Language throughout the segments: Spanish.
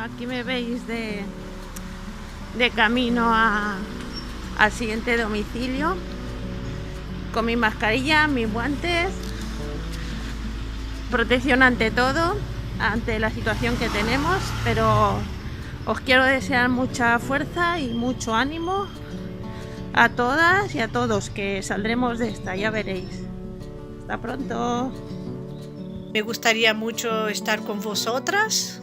aquí me veis de camino al siguiente domicilio, con mi mascarilla, mis guantes, protección ante todo, ante la situación que tenemos, pero os quiero desear mucha fuerza y mucho ánimo a todas y a todos, que saldremos de esta, ya veréis. Hasta pronto. Me gustaría mucho estar con vosotras,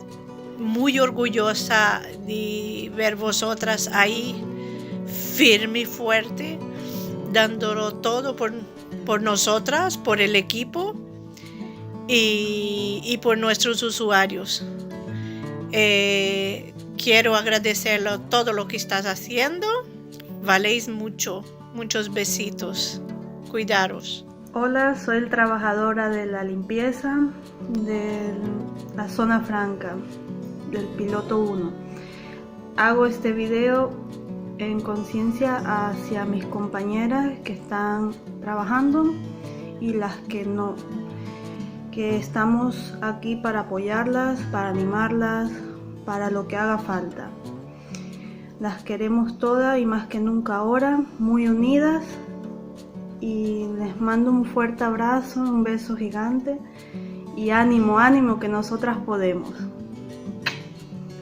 muy orgullosa de ver vosotras ahí, firme y fuerte, dándolo todo por nosotras, por el equipo y por nuestros usuarios. Quiero agradecerlo todo lo que estás haciendo. Valéis mucho. Muchos besitos. Cuidaros. Hola, soy trabajadora de la limpieza de la zona franca del piloto 1. Hago este video en conciencia hacia mis compañeras que están trabajando y las que no, que estamos aquí para apoyarlas, para animarlas, para lo que haga falta. Las queremos todas y más que nunca ahora, muy unidas, y les mando un fuerte abrazo, un beso gigante y ánimo, ánimo, que nosotras podemos.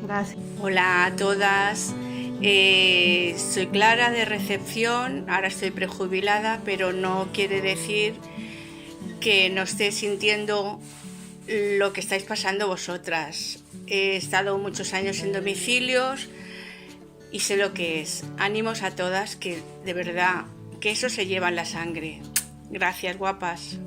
Gracias. Hola a todas, soy Clara de recepción, ahora estoy prejubilada, pero no quiere decir que no esté sintiendo lo que estáis pasando vosotras. He estado muchos años en domicilios y sé lo que es. Ánimos a todas, que de verdad, que eso se lleva en la sangre. Gracias, guapas.